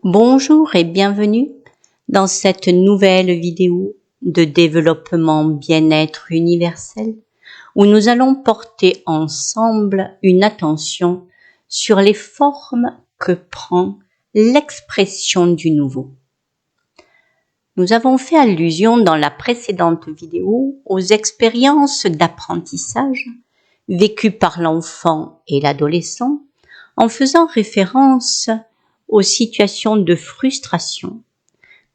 Bonjour et bienvenue dans cette nouvelle vidéo de développement bien-être universel où nous allons porter ensemble une attention sur les formes que prend l'expression du nouveau. Nous avons fait allusion dans la précédente vidéo aux expériences d'apprentissage vécues par l'enfant et l'adolescent en faisant référence aux situations de frustration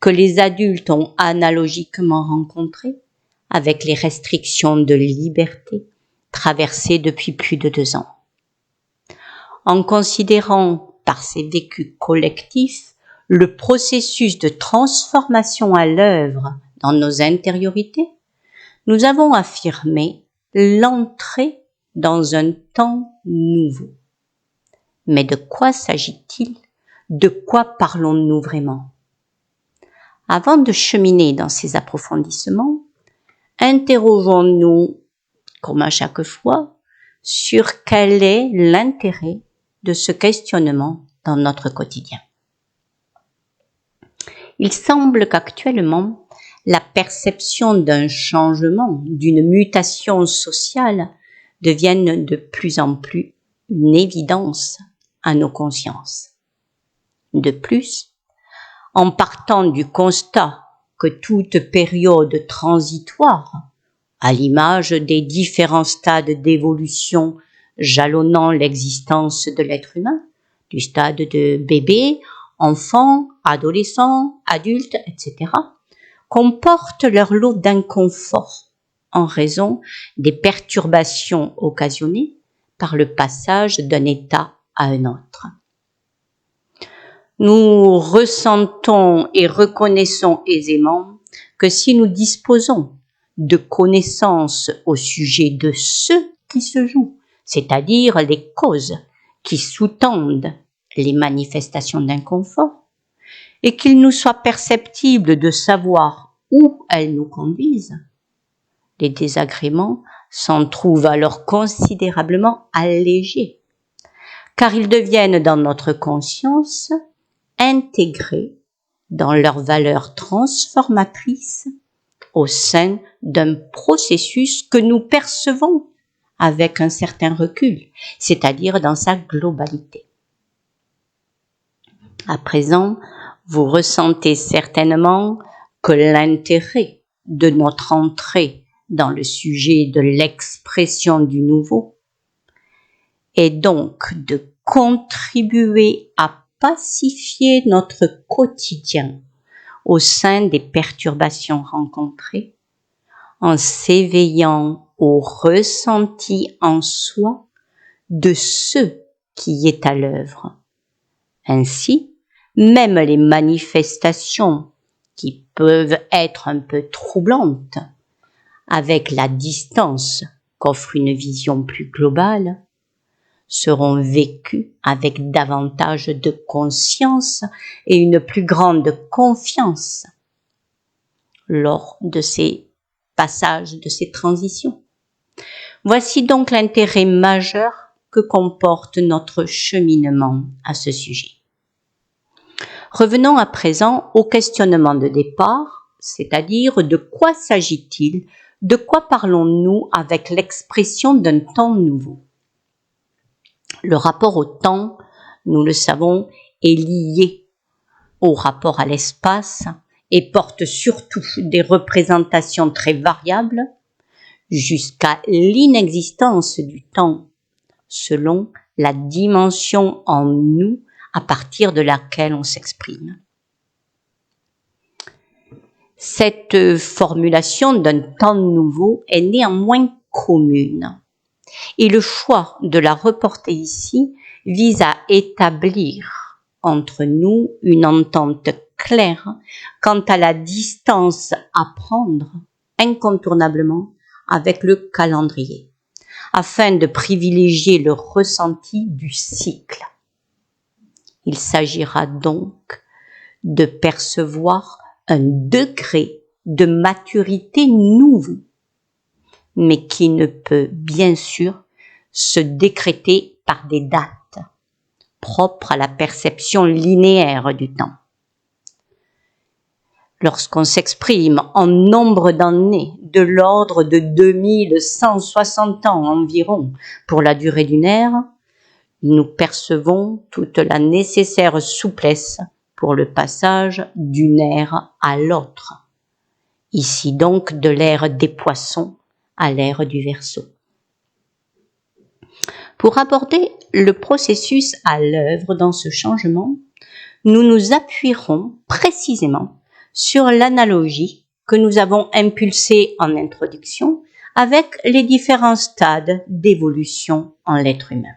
que les adultes ont analogiquement rencontrées avec les restrictions de liberté traversées depuis plus de 2 ans. En considérant par ces vécus collectifs le processus de transformation à l'œuvre dans nos intériorités, nous avons affirmé l'entrée dans un temps nouveau. Mais de quoi s'agit-il ? De quoi parlons-nous vraiment ? Avant de cheminer dans ces approfondissements, interrogeons-nous, comme à chaque fois, sur quel est l'intérêt de ce questionnement dans notre quotidien. Il semble qu'actuellement, la perception d'un changement, d'une mutation sociale devienne de plus en plus une évidence à nos consciences. De plus, en partant du constat que toute période transitoire, à l'image des différents stades d'évolution jalonnant l'existence de l'être humain, du stade de bébé, enfant, adolescent, adulte, etc., comportent leur lot d'inconfort en raison des perturbations occasionnées par le passage d'un état à un autre. Nous ressentons et reconnaissons aisément que si nous disposons de connaissances au sujet de ce qui se joue, c'est-à-dire les causes qui sous-tendent les manifestations d'inconfort, et qu'il nous soit perceptible de savoir où elles nous conduisent, les désagréments s'en trouvent alors considérablement allégés, car ils deviennent dans notre conscience intégrés dans leur valeur transformatrice au sein d'un processus que nous percevons avec un certain recul, c'est-à-dire dans sa globalité. À présent, vous ressentez certainement que l'intérêt de notre entrée dans le sujet de l'expression du nouveau est donc de contribuer à pacifier notre quotidien au sein des perturbations rencontrées, en s'éveillant au ressenti en soi de ce qui est à l'œuvre. Ainsi, même les manifestations qui peuvent être un peu troublantes, avec la distance qu'offre une vision plus globale, seront vécues avec davantage de conscience et une plus grande confiance lors de ces passages, de ces transitions. Voici donc l'intérêt majeur que comporte notre cheminement à ce sujet. Revenons à présent au questionnement de départ, c'est-à-dire de quoi s'agit-il, de quoi parlons-nous avec l'expression d'un temps nouveau. Le rapport au temps, nous le savons, est lié au rapport à l'espace et porte surtout des représentations très variables jusqu'à l'inexistence du temps, selon la dimension en nous à partir de laquelle on s'exprime. Cette formulation d'un temps nouveau est néanmoins commune. Et le choix de la reporter ici vise à établir entre nous une entente claire quant à la distance à prendre incontournablement avec le calendrier, afin de privilégier le ressenti du cycle. Il s'agira donc de percevoir un degré de maturité nouveau, mais qui ne peut bien sûr se décréter par des dates. propre à la perception linéaire du temps. Lorsqu'on s'exprime en nombre d'années de l'ordre de 2160 ans environ pour la durée d'une ère, nous percevons toute la nécessaire souplesse pour le passage d'une ère à l'autre. Ici donc de l'ère des poissons à l'ère du Verseau. Pour aborder le processus à l'œuvre dans ce changement, nous nous appuierons précisément sur l'analogie que nous avons impulsée en introduction avec les différents stades d'évolution en l'être humain.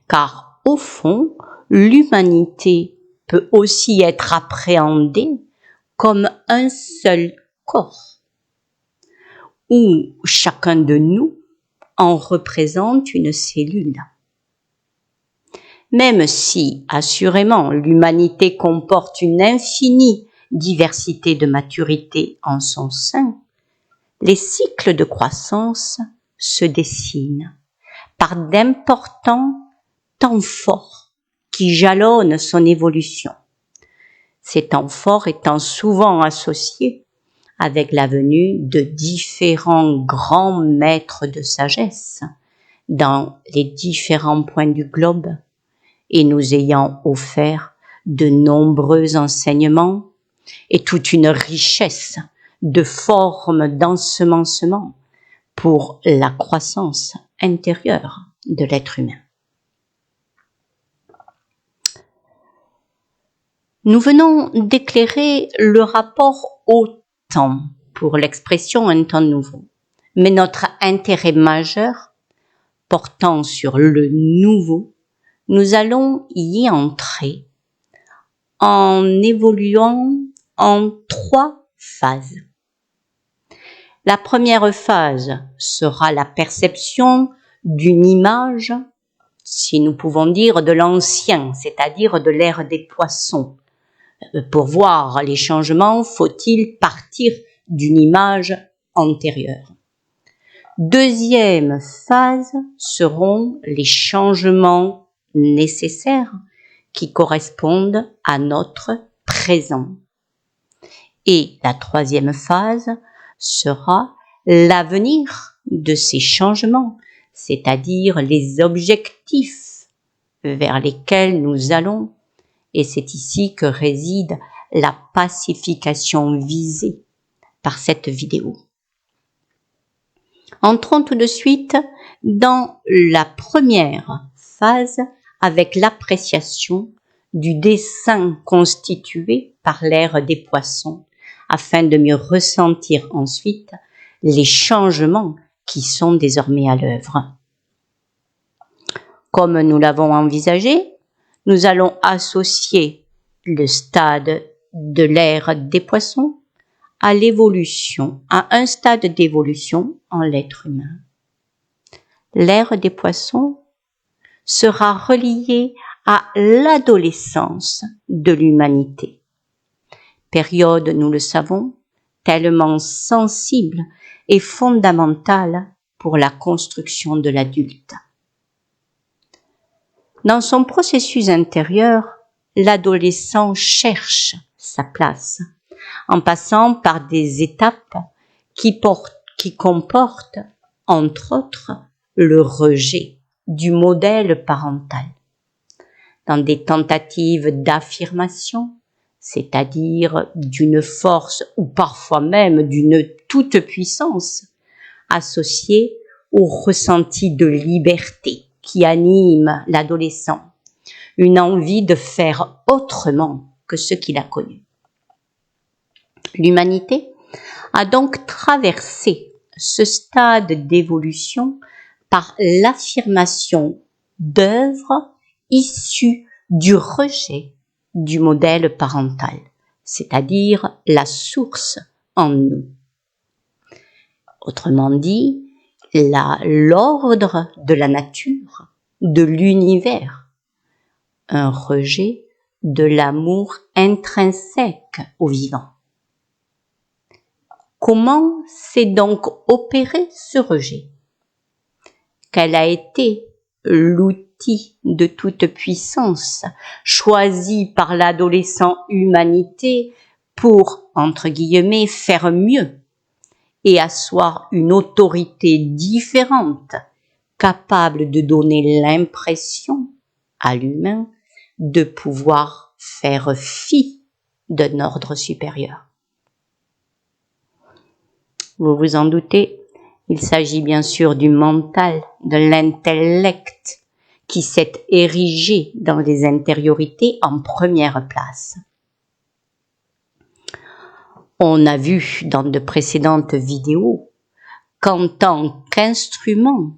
Car au fond, l'humanité peut aussi être appréhendée comme un seul corps, où chacun de nous en représente une cellule. Même si, assurément, l'humanité comporte une infinie diversité de maturité en son sein, les cycles de croissance se dessinent par d'importants temps forts qui jalonnent son évolution. Ces temps forts étant souvent associés avec la venue de différents grands maîtres de sagesse dans les différents points du globe et nous ayant offert de nombreux enseignements et toute une richesse de formes d'ensemencement pour la croissance intérieure de l'être humain. Nous venons d'éclairer le rapport au temps pour l'expression un temps nouveau, mais notre intérêt majeur portant sur le nouveau, nous allons y entrer en évoluant en 3 phases. La première phase sera la perception d'une image, si nous pouvons dire, de l'ancien, c'est-à-dire de l'ère des poissons. Pour voir les changements, faut-il partir d'une image antérieure. Deuxième phase seront les changements nécessaires qui correspondent à notre présent. Et la troisième phase sera l'avenir de ces changements, c'est-à-dire les objectifs vers lesquels nous allons. Et c'est ici que réside la pacification visée par cette vidéo. Entrons tout de suite dans la première phase avec l'appréciation du dessin constitué par l'ère des poissons afin de mieux ressentir ensuite les changements qui sont désormais à l'œuvre. Comme nous l'avons envisagé, nous allons associer le stade de l'ère des poissons à l'évolution, à un stade d'évolution en l'être humain. L'ère des poissons sera reliée à l'adolescence de l'humanité. Période, nous le savons, tellement sensible et fondamentale pour la construction de l'adulte. Dans son processus intérieur, l'adolescent cherche sa place, en passant par des étapes qui comportent, entre autres, le rejet du modèle parental. Dans des tentatives d'affirmation, c'est-à-dire d'une force ou parfois même d'une toute-puissance, associée au ressenti de liberté qui anime l'adolescent, une envie de faire autrement que ce qu'il a connu. L'humanité a donc traversé ce stade d'évolution par l'affirmation d'œuvres issues du rejet du modèle parental, c'est-à-dire la source en nous. Autrement dit, l'ordre de la nature, de l'univers, un rejet de l'amour intrinsèque au vivant. Comment s'est donc opéré ce rejet? Quel a été l'outil assujetti de toute puissance, choisi par l'adolescent humanité pour, entre guillemets, faire mieux et asseoir une autorité différente, capable de donner l'impression à l'humain de pouvoir faire fi d'un ordre supérieur. Vous vous en doutez, il s'agit bien sûr du mental, de l'intellect, qui s'est érigé dans les intériorités en première place. On a vu dans de précédentes vidéos qu'en tant qu'instrument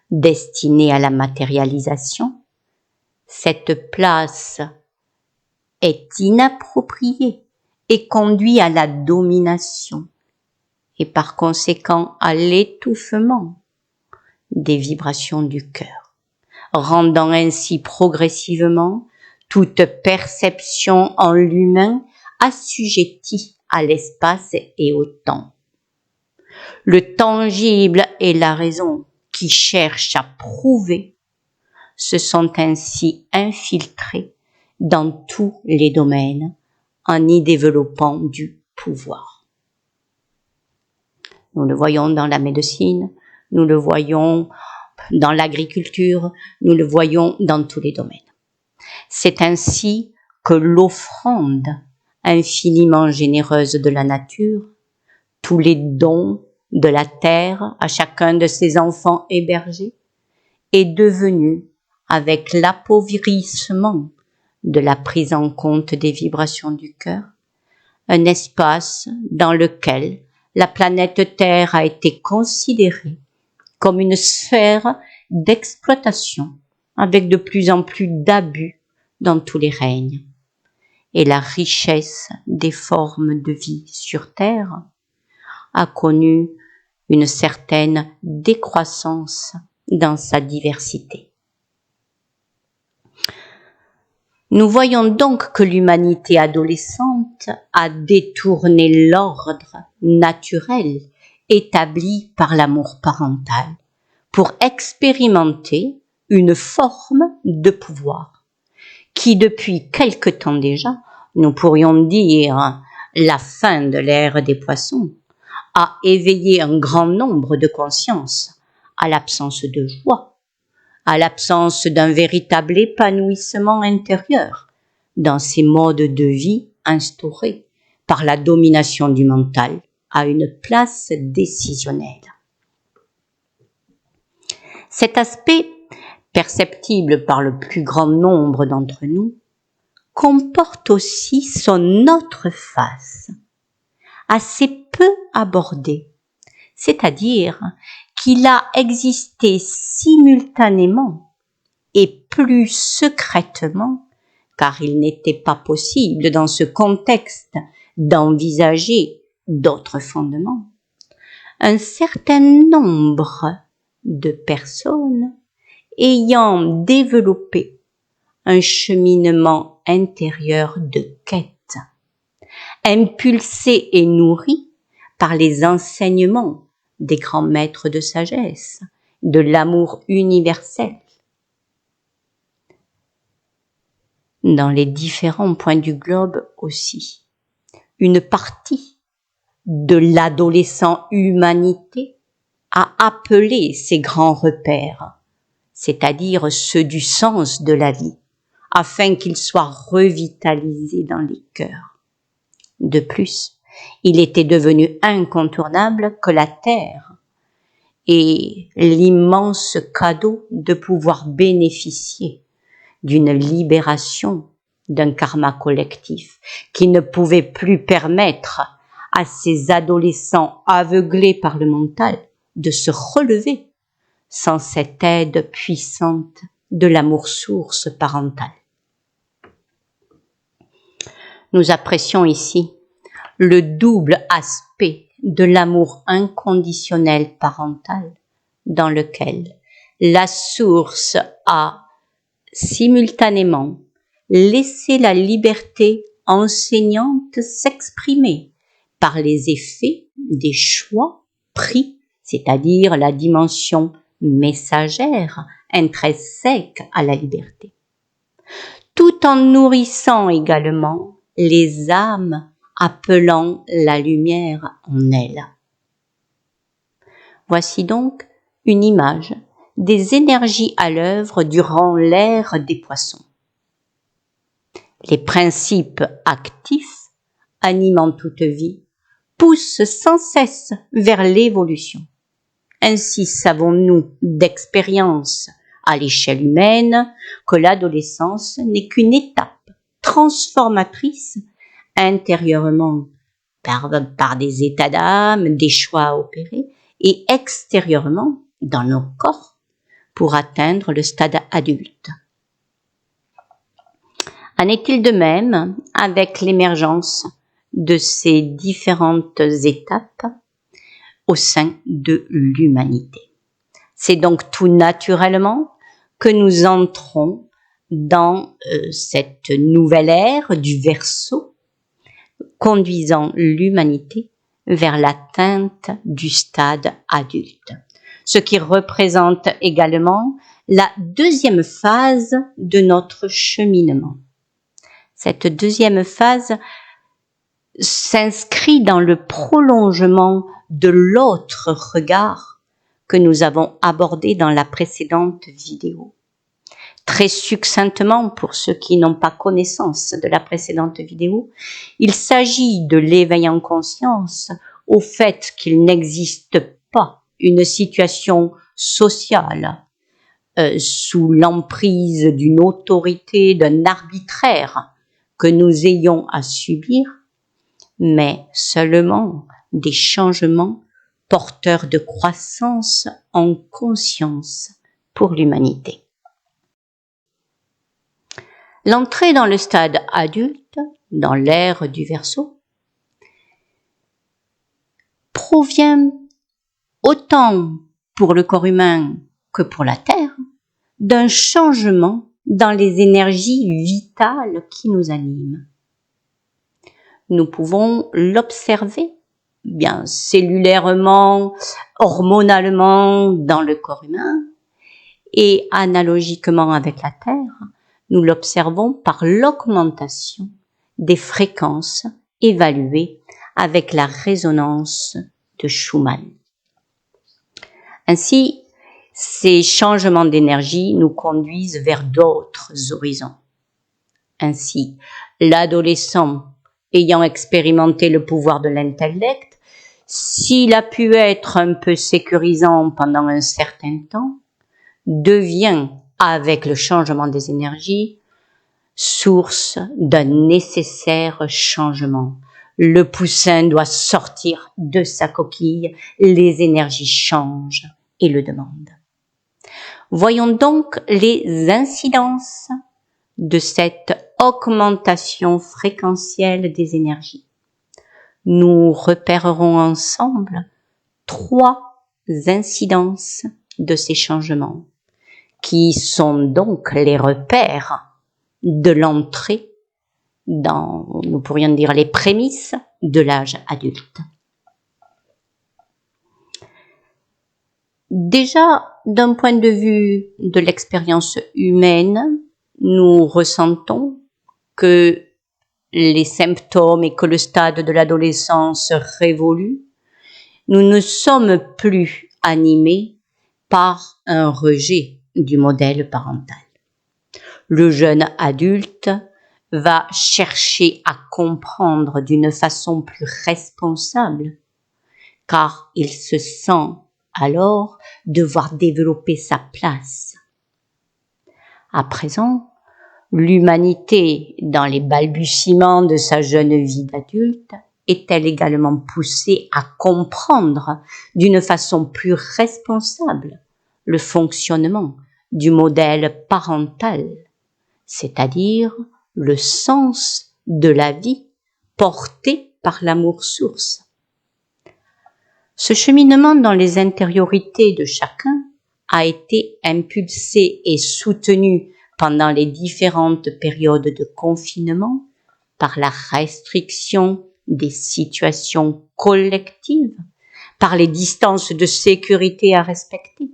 destiné à la matérialisation, cette place est inappropriée et conduit à la domination et par conséquent à l'étouffement des vibrations du cœur, rendant ainsi progressivement toute perception en l'humain assujettie à l'espace et au temps. Le tangible et la raison qui cherchent à prouver se sont ainsi infiltrés dans tous les domaines en y développant du pouvoir. Nous le voyons dans la médecine, nous le voyons dans l'agriculture, nous le voyons dans tous les domaines. C'est ainsi que l'offrande infiniment généreuse de la nature, tous les dons de la terre à chacun de ses enfants hébergés, est devenue, avec l'appauvrissement de la prise en compte des vibrations du cœur, un espace dans lequel la planète Terre a été considérée comme une sphère d'exploitation avec de plus en plus d'abus dans tous les règnes. Et la richesse des formes de vie sur Terre a connu une certaine décroissance dans sa diversité. Nous voyons donc que l'humanité adolescente a détourné l'ordre naturel établi par l'amour parental pour expérimenter une forme de pouvoir qui, depuis quelque temps déjà, nous pourrions dire la fin de l'ère des poissons, a éveillé un grand nombre de consciences à l'absence de joie, à l'absence d'un véritable épanouissement intérieur dans ces modes de vie instaurés par la domination du mental à une place décisionnelle. Cet aspect, perceptible par le plus grand nombre d'entre nous, comporte aussi son autre face, assez peu abordée, c'est-à-dire qu'il a existé simultanément et plus secrètement, car il n'était pas possible dans ce contexte d'envisager d'autres fondements, un certain nombre de personnes ayant développé un cheminement intérieur de quête, impulsé et nourri par les enseignements des grands maîtres de sagesse, de l'amour universel. Dans les différents points du globe aussi, une partie de l'adolescent humanité a appelé ces grands repères, c'est-à-dire ceux du sens de la vie, afin qu'ils soient revitalisés dans les cœurs. De plus, il était devenu incontournable que la Terre ait l'immense cadeau de pouvoir bénéficier d'une libération d'un karma collectif qui ne pouvait plus permettre à ces adolescents aveuglés par le mental de se relever sans cette aide puissante de l'amour source parental. Nous apprécions ici le double aspect de l'amour inconditionnel parental dans lequel la source a simultanément laissé la liberté enseignante s'exprimer par les effets des choix pris, c'est-à-dire la dimension messagère intrinsèque à la liberté, tout en nourrissant également les âmes appelant la lumière en elles. Voici donc une image des énergies à l'œuvre durant l'ère des poissons. Les principes actifs, animant toute vie, poussent sans cesse vers l'évolution. Ainsi savons-nous d'expérience à l'échelle humaine que l'adolescence n'est qu'une étape transformatrice intérieurement par des états d'âme, des choix à opérer, et extérieurement dans nos corps pour atteindre le stade adulte. En est-il de même avec l'émergence de ces différentes étapes au sein de l'humanité? C'est donc tout naturellement que nous entrons dans cette nouvelle ère du Verseau, conduisant l'humanité vers l'atteinte du stade adulte, ce qui représente également la deuxième phase de notre cheminement. Cette deuxième phase s'inscrit dans le prolongement de l'autre regard que nous avons abordé dans la précédente vidéo. Très succinctement, pour ceux qui n'ont pas connaissance de la précédente vidéo, il s'agit de l'éveil en conscience au fait qu'il n'existe pas une situation sociale sous l'emprise d'une autorité, d'un arbitraire que nous ayons à subir, mais seulement des changements porteurs de croissance en conscience pour l'humanité. L'entrée dans le stade adulte, dans l'ère du Verseau, provient autant pour le corps humain que pour la Terre d'un changement dans les énergies vitales qui nous animent. Nous pouvons l'observer, bien cellulairement, hormonalement dans le corps humain, et analogiquement avec la Terre, nous l'observons par l'augmentation des fréquences évaluées avec la résonance de Schumann. Ainsi, ces changements d'énergie nous conduisent vers d'autres horizons. Ainsi, l'adolescent ayant expérimenté le pouvoir de l'intellect, s'il a pu être un peu sécurisant pendant un certain temps, devient, avec le changement des énergies, source d'un nécessaire changement. Le poussin doit sortir de sa coquille, les énergies changent et le demandent. Voyons donc les incidences de cette augmentation fréquentielle des énergies. Nous repérerons ensemble 3 incidences de ces changements, qui sont donc les repères de l'entrée dans, nous pourrions dire, les prémices de l'âge adulte. Déjà, d'un point de vue de l'expérience humaine, nous ressentons que les symptômes et que le stade de l'adolescence révolue, nous ne sommes plus animés par un rejet du modèle parental. Le jeune adulte va chercher à comprendre d'une façon plus responsable, car il se sent alors devoir développer sa place. À présent, l'humanité, dans les balbutiements de sa jeune vie d'adulte, est-elle également poussée à comprendre d'une façon plus responsable le fonctionnement du modèle parental, c'est-à-dire le sens de la vie porté par l'amour source. Ce cheminement dans les intériorités de chacun a été impulsé et soutenu pendant les différentes périodes de confinement par la restriction des situations collectives, par les distances de sécurité à respecter.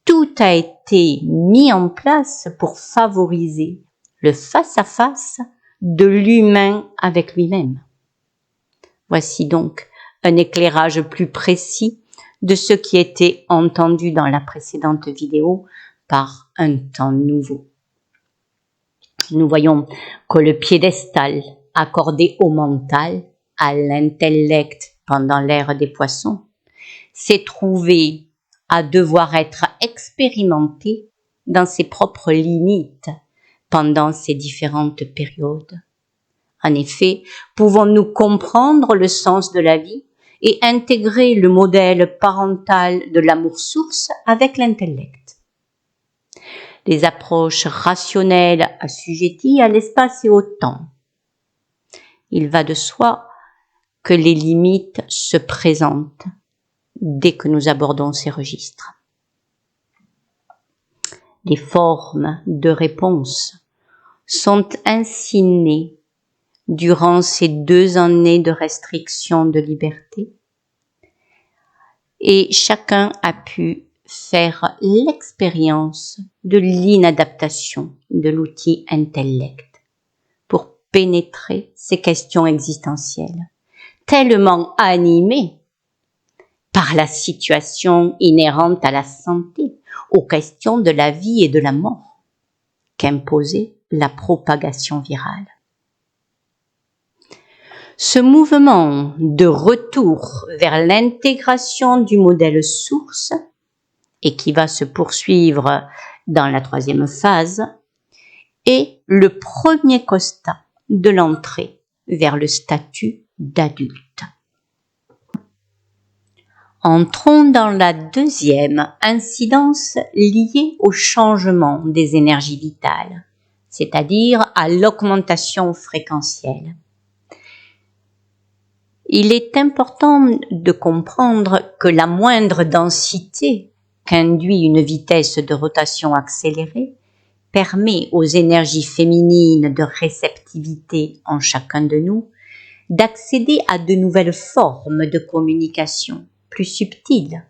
tout a été mis en place pour favoriser le face-à-face de l'humain avec lui-même. Voici donc un éclairage plus précis de ce qui était entendu dans la précédente vidéo par un temps nouveau. Nous voyons que le piédestal accordé au mental, à l'intellect pendant l'ère des poissons, s'est trouvé à devoir être expérimenté dans ses propres limites pendant ces différentes périodes. En effet, pouvons-nous comprendre le sens de la vie et intégrer le modèle parental de l'amour-source avec l'intellect? Les approches rationnelles assujetties à l'espace et au temps. Il va de soi que les limites se présentent dès que nous abordons ces registres. Les formes de réponse sont ainsi nées durant ces 2 années de restriction de liberté et chacun a pu faire l'expérience de l'inadaptation de l'outil intellect pour pénétrer ces questions existentielles, tellement animées par la situation inhérente à la santé, aux questions de la vie et de la mort qu'imposait la propagation virale. Ce mouvement de retour vers l'intégration du modèle source et qui va se poursuivre dans la 3e phase est le premier constat de l'entrée vers le statut d'adulte. Entrons dans la 2e incidence liée au changement des énergies vitales, c'est-à-dire à l'augmentation fréquentielle. Il est important de comprendre que la moindre densité qu'induit une vitesse de rotation accélérée permet aux énergies féminines de réceptivité en chacun de nous d'accéder à de nouvelles formes de communication plus subtiles.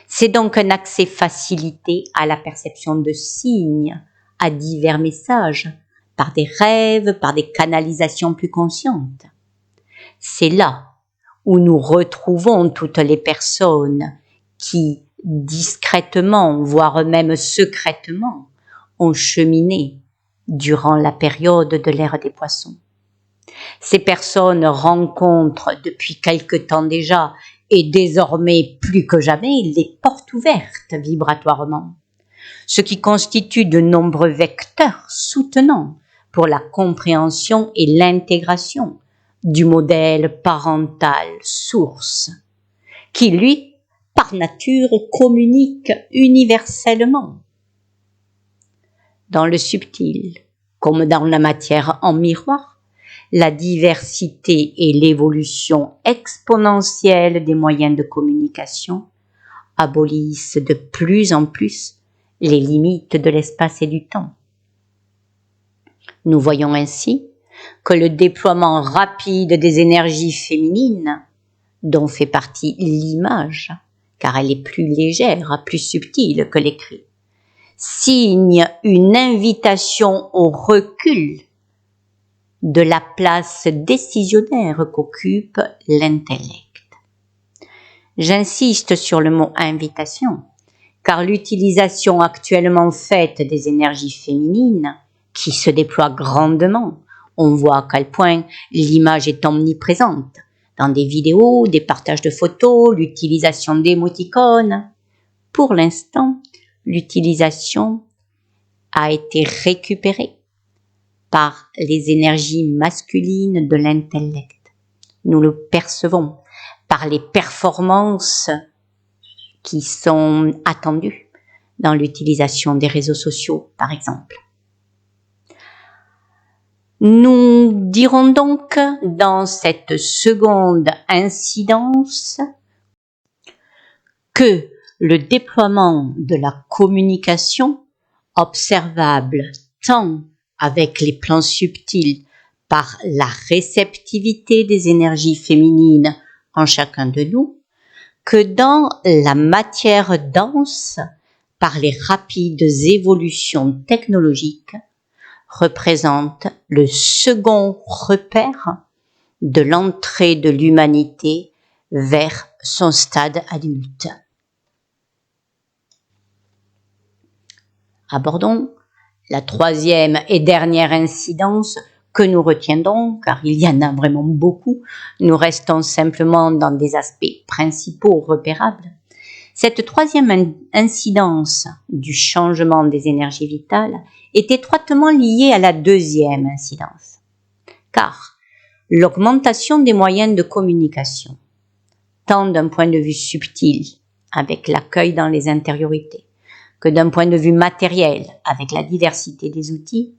C'est donc un accès facilité à la perception de signes, à divers messages, par des rêves, par des canalisations plus conscientes. C'est là où nous retrouvons toutes les personnes qui, discrètement, voire même secrètement, ont cheminé durant la période de l'ère des poissons. Ces personnes rencontrent depuis quelque temps déjà, et désormais plus que jamais, les portes ouvertes vibratoirement, ce qui constitue de nombreux vecteurs soutenants pour la compréhension et l'intégration du modèle parental source, qui lui, par nature, communique universellement. Dans le subtil, comme dans la matière en miroir, la diversité et l'évolution exponentielle des moyens de communication abolissent de plus en plus les limites de l'espace et du temps. Nous voyons ainsi que le déploiement rapide des énergies féminines, dont fait partie l'image, car elle est plus légère, plus subtile que l'écrit, signe une invitation au recul de la place décisionnaire qu'occupe l'intellect. J'insiste sur le mot invitation, car l'utilisation actuellement faite des énergies féminines, qui se déploient grandement, on voit à quel point l'image est omniprésente, dans des vidéos, des partages de photos, l'utilisation d'émoticônes. Pour l'instant, l'utilisation a été récupérée par les énergies masculines de l'intellect. Nous le percevons par les performances qui sont attendues dans l'utilisation des réseaux sociaux, par exemple. Nous dirons donc dans cette seconde incidence que le déploiement de la communication observable tant avec les plans subtils par la réceptivité des énergies féminines en chacun de nous, que dans la matière dense par les rapides évolutions technologiques, représente le second repère de l'entrée de l'humanité vers son stade adulte. Abordons la troisième et dernière incidence que nous retiendrons, car il y en a vraiment beaucoup. Nous restons simplement dans des aspects principaux repérables. Cette troisième incidence du changement des énergies vitales est étroitement liée à la deuxième incidence, car l'augmentation des moyens de communication, tant d'un point de vue subtil, avec l'accueil dans les intériorités, que d'un point de vue matériel, avec la diversité des outils,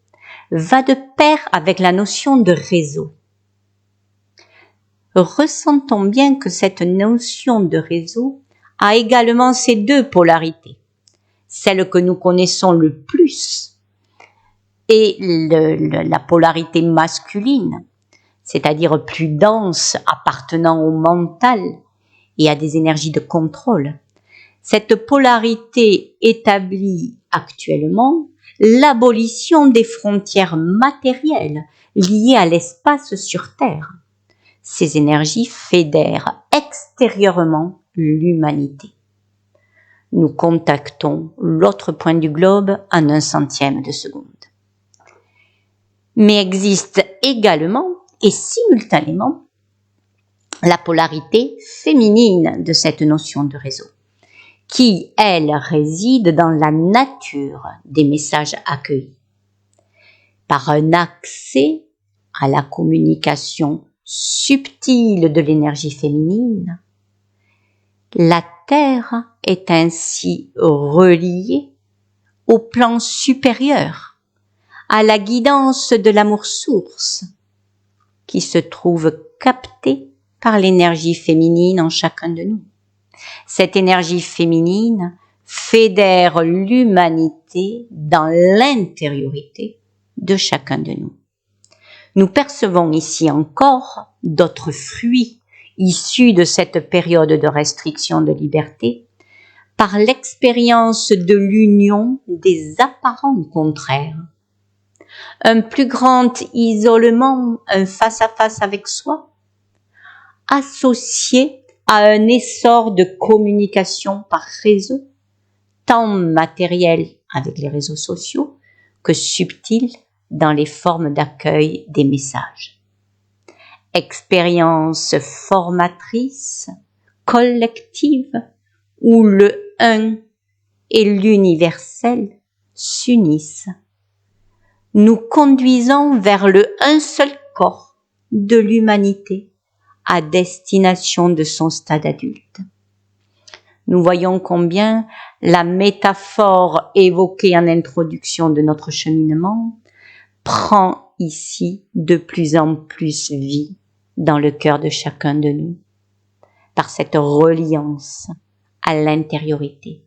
va de pair avec la notion de réseau. Ressentons bien que cette notion de réseau a également ces deux polarités. Celle que nous connaissons le plus est la polarité masculine, c'est-à-dire plus dense, appartenant au mental et à des énergies de contrôle. Cette polarité établit actuellement l'abolition des frontières matérielles liées à l'espace sur Terre. Ces énergies fédèrent extérieurement l'humanité. Nous contactons l'autre point du globe en 1/100 de seconde. Mais existe également et simultanément la polarité féminine de cette notion de réseau, qui, elle, réside dans la nature des messages accueillis. Par un accès à la communication subtile de l'énergie féminine, la Terre est ainsi reliée au plan supérieur, à la guidance de l'amour source, qui se trouve captée par l'énergie féminine en chacun de nous. Cette énergie féminine fédère l'humanité dans l'intériorité de chacun de nous. Nous percevons ici encore d'autres fruits issus de cette période de restriction de liberté par l'expérience de l'union des apparents contraires. Un plus grand isolement, un face-à-face avec soi, associé à un essor de communication par réseau, tant matériel avec les réseaux sociaux que subtil dans les formes d'accueil des messages. Expérience formatrice, collective, où le un et l'universel s'unissent, nous conduisant vers le un seul corps de l'humanité à destination de son stade adulte. Nous voyons combien la métaphore évoquée en introduction de notre cheminement prend ici de plus en plus vie dans le cœur de chacun de nous, par cette reliance à l'intériorité.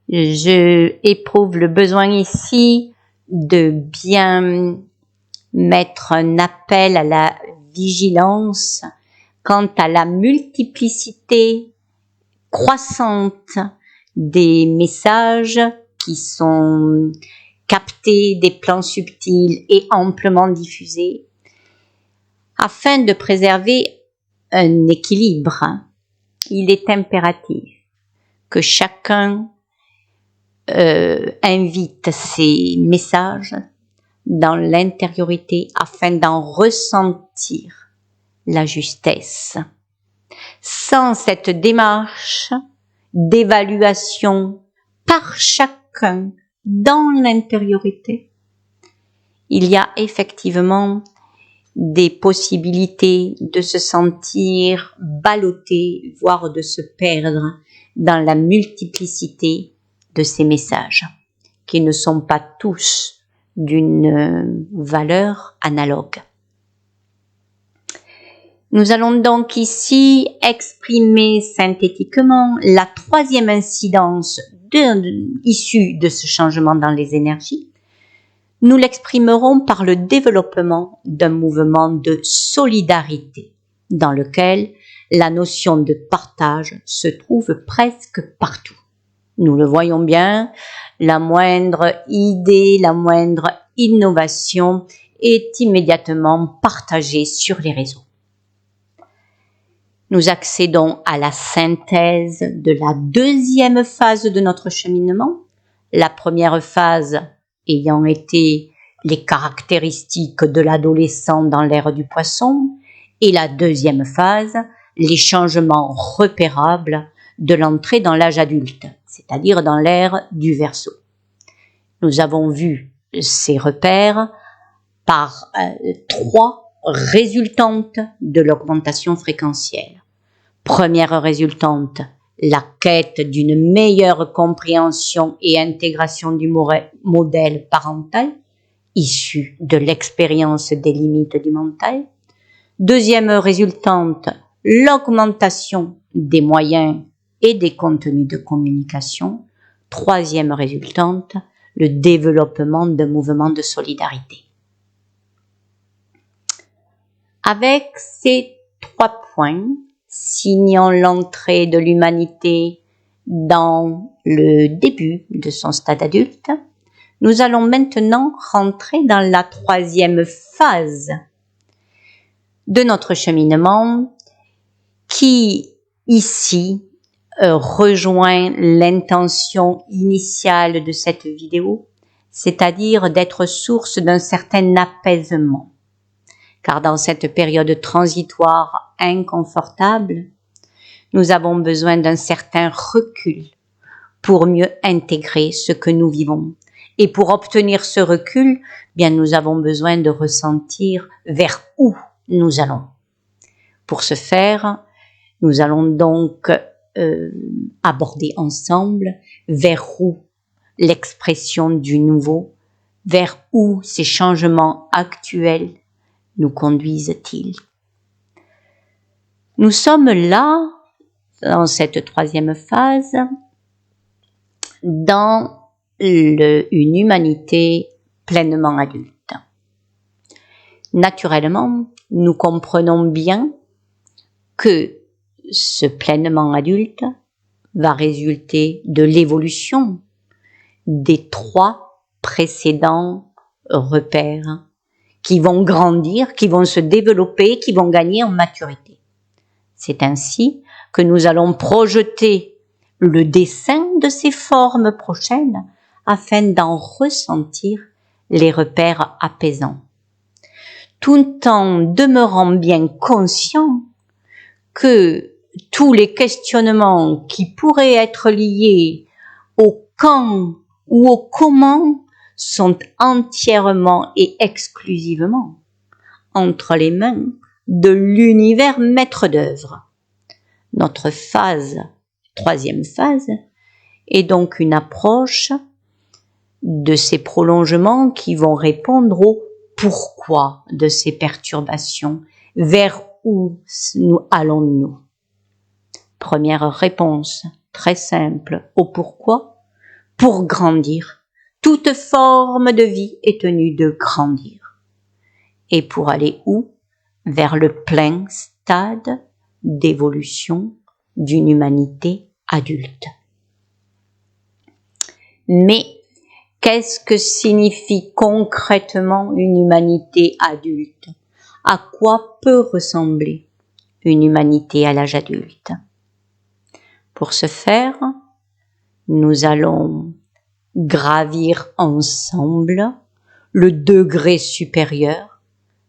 Je éprouve le besoin ici de bien mettre un appel à la vigilance quant à la multiplicité croissante des messages qui sont captés des plans subtils et amplement diffusés, afin de préserver un équilibre. Il est impératif que chacun invite ces messages dans l'intériorité afin d'en ressentir la justesse. Sans cette démarche d'évaluation par chacun dans l'intériorité, il y a effectivement des possibilités de se sentir ballotté, voire de se perdre dans la multiplicité de ces messages, qui ne sont pas tous d'une valeur analogue. Nous allons donc ici exprimer synthétiquement la troisième incidence issue de ce changement dans les énergies. Nous l'exprimerons par le développement d'un mouvement de solidarité dans lequel la notion de partage se trouve presque partout. Nous le voyons bien, la moindre idée, la moindre innovation est immédiatement partagée sur les réseaux. Nous accédons à la synthèse de la deuxième phase de notre cheminement. La première phase ayant été les caractéristiques de l'adolescent dans l'ère du poisson, et la deuxième phase, les changements repérables de l'entrée dans l'âge adulte, c'est-à-dire dans l'ère du Verseau. Nous avons vu ces repères par trois résultantes de l'augmentation fréquentielle. Première résultante, la quête d'une meilleure compréhension et intégration du modèle parental, issu de l'expérience des limites du mental. Deuxième résultante, l'augmentation des moyens et des contenus de communication. Troisième résultante, le développement de mouvements de solidarité. Avec ces trois points, signant l'entrée de l'humanité dans le début de son stade adulte, nous allons maintenant rentrer dans la troisième phase de notre cheminement qui, ici, rejoint l'intention initiale de cette vidéo, c'est-à-dire d'être source d'un certain apaisement. Car dans cette période transitoire inconfortable, nous avons besoin d'un certain recul pour mieux intégrer ce que nous vivons. Et pour obtenir ce recul, bien nous avons besoin de ressentir vers où nous allons. Pour ce faire, nous allons donc aborder ensemble vers où l'expression du nouveau, vers où ces changements actuels nous conduisent-ils. Nous sommes là, dans cette troisième phase, dans une humanité pleinement adulte. Naturellement, nous comprenons bien que ce pleinement adulte va résulter de l'évolution des trois précédents repères qui vont grandir, qui vont se développer, qui vont gagner en maturité. C'est ainsi que nous allons projeter le dessin de ces formes prochaines afin d'en ressentir les repères apaisants, tout en demeurant bien conscient que tous les questionnements qui pourraient être liés au quand ou au comment sont entièrement et exclusivement entre les mains de l'univers maître d'œuvre. Notre phase, troisième phase, est donc une approche de ces prolongements qui vont répondre au pourquoi de ces perturbations, vers où nous allons-nous. Première réponse très simple au pourquoi, pour grandir. Toute forme de vie est tenue de grandir. Et pour aller où? Vers le plein stade d'évolution d'une humanité adulte. Mais qu'est-ce que signifie concrètement une humanité adulte? À quoi peut ressembler une humanité à l'âge adulte? Pour ce faire, nous allons gravir ensemble le degré supérieur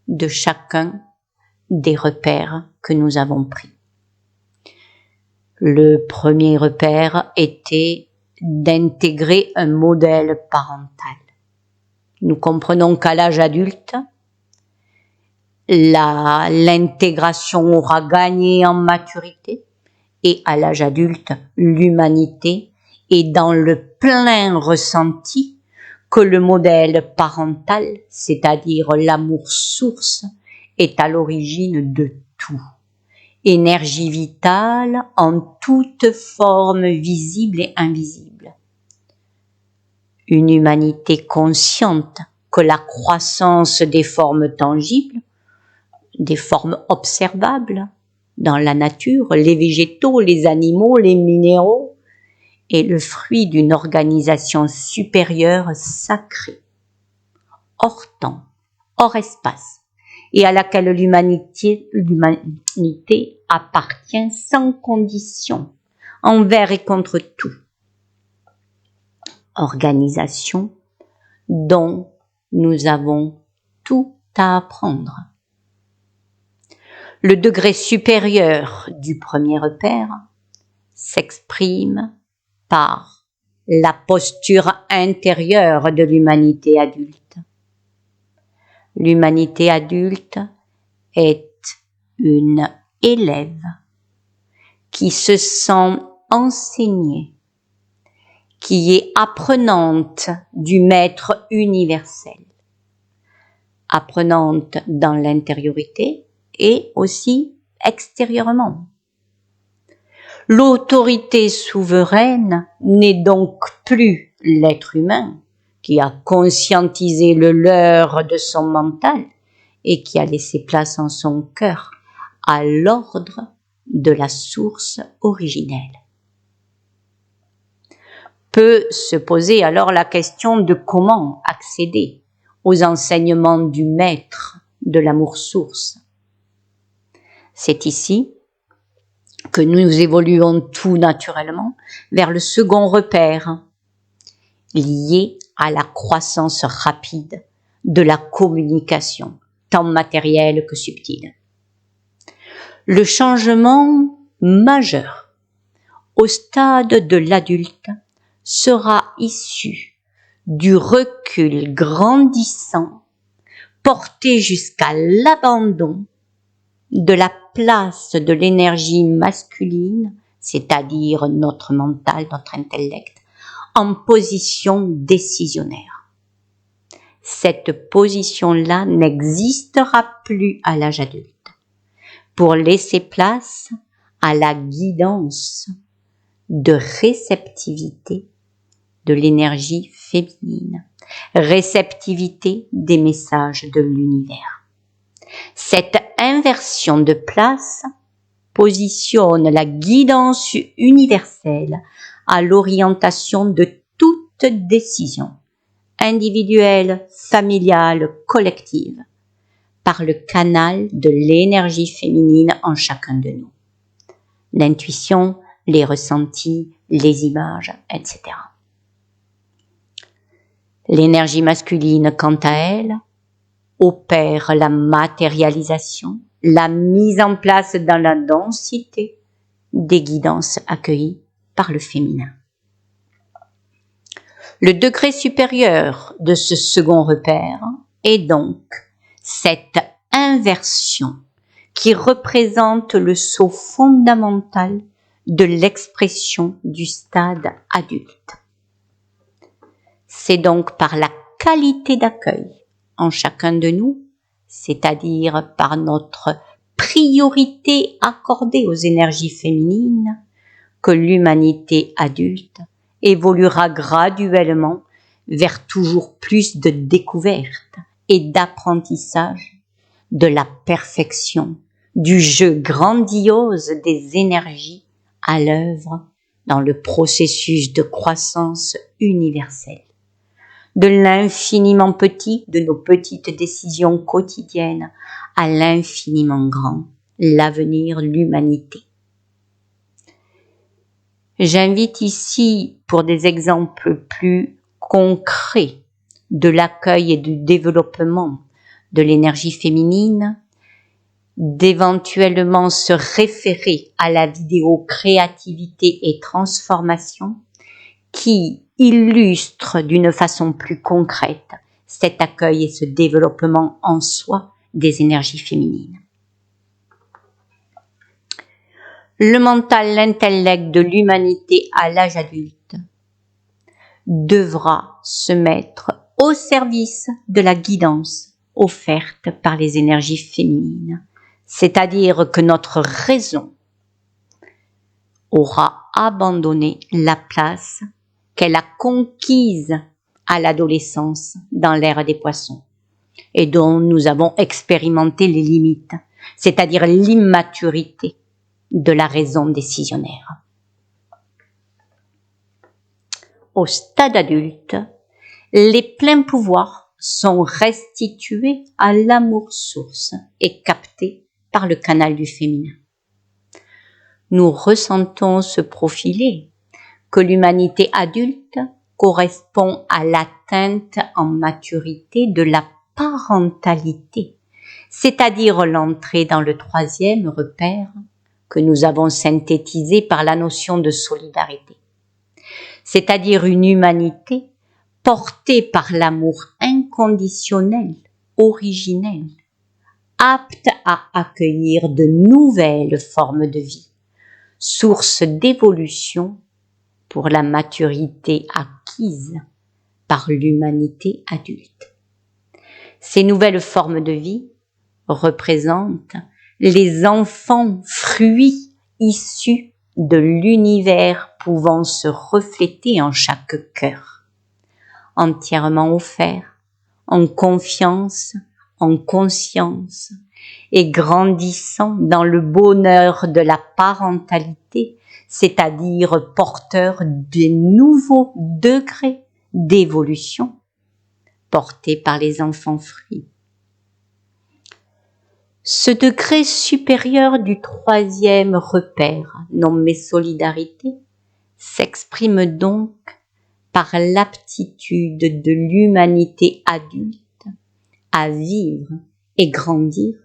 de chacun des repères que nous avons pris. Le premier repère était d'intégrer un modèle parental. Nous comprenons qu'à l'âge adulte, l'intégration aura gagné en maturité et à l'âge adulte, l'humanité est dans le plein ressenti que le modèle parental, c'est-à-dire l'amour source, est à l'origine de tout. Énergie vitale en toute forme visible et invisible. Une humanité consciente que la croissance des formes tangibles, des formes observables, dans la nature, les végétaux, les animaux, les minéraux, est le fruit d'une organisation supérieure sacrée, hors temps, hors espace, et à laquelle l'humanité appartient sans condition, envers et contre tout. Organisation dont nous avons tout à apprendre. Le degré supérieur du premier repère s'exprime par la posture intérieure de l'humanité adulte. L'humanité adulte est une élève qui se sent enseignée, qui est apprenante du maître universel, apprenante dans l'intériorité et aussi extérieurement. L'autorité souveraine n'est donc plus l'être humain qui a conscientisé le leurre de son mental et qui a laissé place en son cœur à l'ordre de la source originelle. Peut se poser alors la question de comment accéder aux enseignements du maître de l'amour source. C'est ici que nous évoluons tout naturellement vers le second repère, lié à la croissance rapide de la communication, tant matérielle que subtile. Le changement majeur au stade de l'adulte sera issu du recul grandissant porté jusqu'à l'abandon de la place de l'énergie masculine, c'est-à-dire notre mental, notre intellect, en position décisionnaire. Cette position-là n'existera plus à l'âge adulte pour laisser place à la guidance de réceptivité de l'énergie féminine, réceptivité des messages de l'univers. Cette inversion de place positionne la guidance universelle à l'orientation de toute décision, individuelle, familiale, collective, par le canal de l'énergie féminine en chacun de nous. L'intuition, les ressentis, les images, etc. L'énergie masculine, quant à elle, opère la matérialisation, la mise en place dans la densité des guidances accueillies par le féminin. Le degré supérieur de ce second repère est donc cette inversion qui représente le saut fondamental de l'expression du stade adulte. C'est donc par la qualité d'accueil en chacun de nous, c'est-à-dire par notre priorité accordée aux énergies féminines, que l'humanité adulte évoluera graduellement vers toujours plus de découvertes et d'apprentissage de la perfection, du jeu grandiose des énergies à l'œuvre dans le processus de croissance universelle. De l'infiniment petit, de nos petites décisions quotidiennes, à l'infiniment grand, l'avenir, l'humanité. J'invite ici, pour des exemples plus concrets de l'accueil et du développement de l'énergie féminine, d'éventuellement se référer à la vidéo Créativité et transformation qui illustre d'une façon plus concrète cet accueil et ce développement en soi des énergies féminines. Le mental, l'intellect de l'humanité à l'âge adulte devra se mettre au service de la guidance offerte par les énergies féminines, c'est-à-dire que notre raison aura abandonné la place qu'elle a conquise à l'adolescence dans l'ère des poissons et dont nous avons expérimenté les limites, c'est-à-dire l'immaturité de la raison décisionnaire. Au stade adulte, les pleins pouvoirs sont restitués à l'amour source et captés par le canal du féminin. Nous ressentons se profiler que l'humanité adulte correspond à l'atteinte en maturité de la parentalité, c'est-à-dire l'entrée dans le troisième repère que nous avons synthétisé par la notion de solidarité, c'est-à-dire une humanité portée par l'amour inconditionnel, originel, apte à accueillir de nouvelles formes de vie, source d'évolution pour la maturité acquise par l'humanité adulte. Ces nouvelles formes de vie représentent les enfants fruits issus de l'univers pouvant se refléter en chaque cœur, entièrement offert, en confiance, en conscience, et grandissant dans le bonheur de la parentalité, c'est-à-dire porteur des nouveaux degrés d'évolution portés par les enfants fruits. Ce degré supérieur du troisième repère, nommé solidarité, s'exprime donc par l'aptitude de l'humanité adulte à vivre et grandir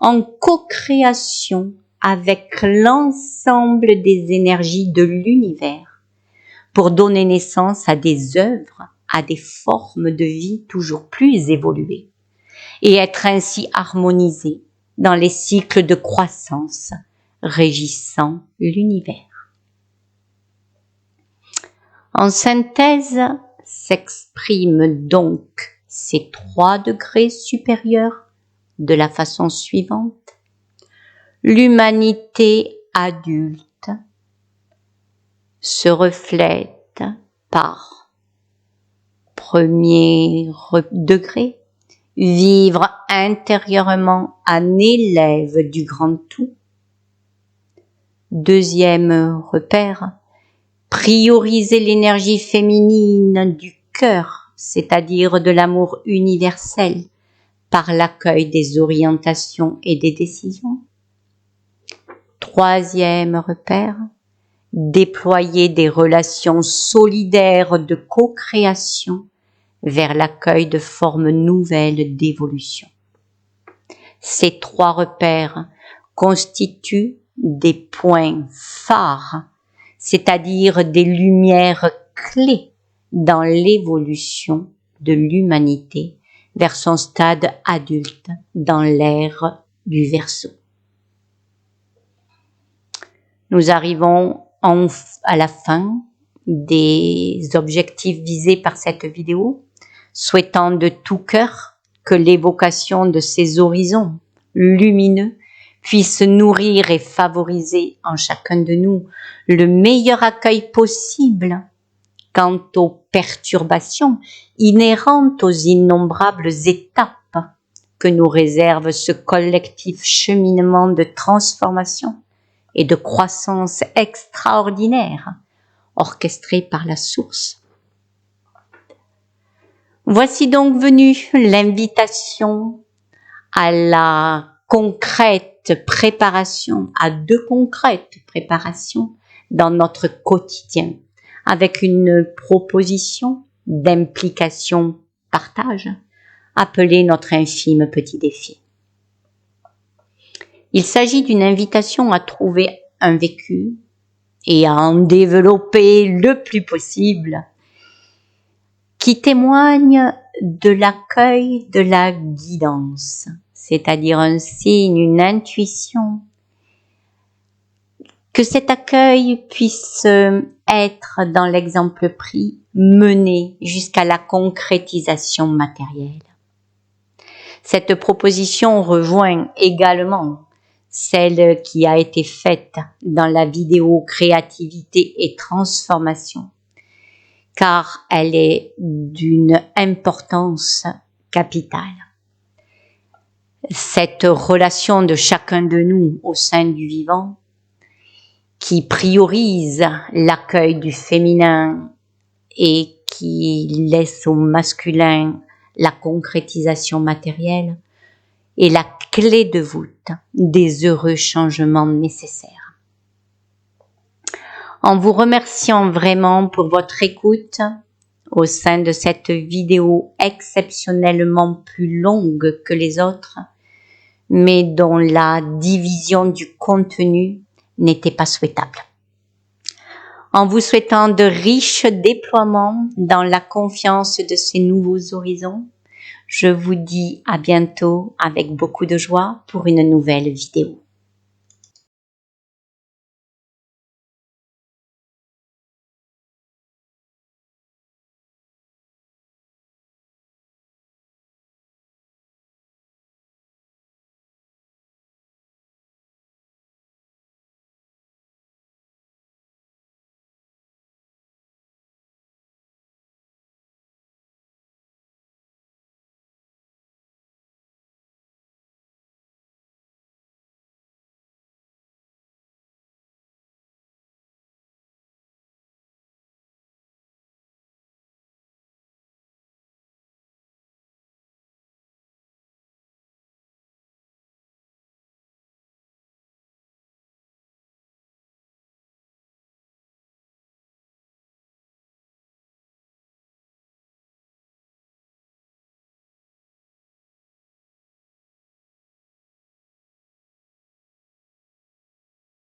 en co-création avec l'ensemble des énergies de l'univers pour donner naissance à des œuvres, à des formes de vie toujours plus évoluées et être ainsi harmonisé dans les cycles de croissance régissant l'univers. En synthèse, s'expriment donc ces 3 degrés supérieurs de la façon suivante. L'humanité adulte se reflète par premier degré, vivre intérieurement un élève du grand tout. Deuxième repère, prioriser l'énergie féminine du cœur, c'est-à-dire de l'amour universel, par l'accueil des orientations et des décisions. Troisième repère, déployer des relations solidaires de co-création vers l'accueil de formes nouvelles d'évolution. Ces 3 repères constituent des points phares, c'est-à-dire des lumières clés dans l'évolution de l'humanité vers son stade adulte dans l'ère du Verseau. Nous arrivons à la fin des objectifs visés par cette vidéo, souhaitant de tout cœur que l'évocation de ces horizons lumineux puisse nourrir et favoriser en chacun de nous le meilleur accueil possible quant aux perturbations inhérentes aux innombrables étapes que nous réserve ce collectif cheminement de transformation et de croissance extraordinaire orchestré par la source. Voici donc venue l'invitation à la concrète préparation, à 2 concrètes préparations dans notre quotidien, avec une proposition d'implication partage, appelée notre infime petit défi. Il s'agit d'une invitation à trouver un vécu et à en développer le plus possible, qui témoigne de l'accueil de la guidance, c'est-à-dire un signe, une intuition, que cet accueil puisse être, dans l'exemple pris, mené jusqu'à la concrétisation matérielle. Cette proposition rejoint également celle qui a été faite dans la vidéo créativité et transformation, car elle est d'une importance capitale. Cette relation de chacun de nous au sein du vivant qui priorise l'accueil du féminin et qui laisse au masculin la concrétisation matérielle, est la clé de voûte des heureux changements nécessaires. En vous remerciant vraiment pour votre écoute au sein de cette vidéo exceptionnellement plus longue que les autres, mais dont la division du contenu n'était pas souhaitable. En vous souhaitant de riches déploiements dans la confiance de ces nouveaux horizons, je vous dis à bientôt avec beaucoup de joie pour une nouvelle vidéo.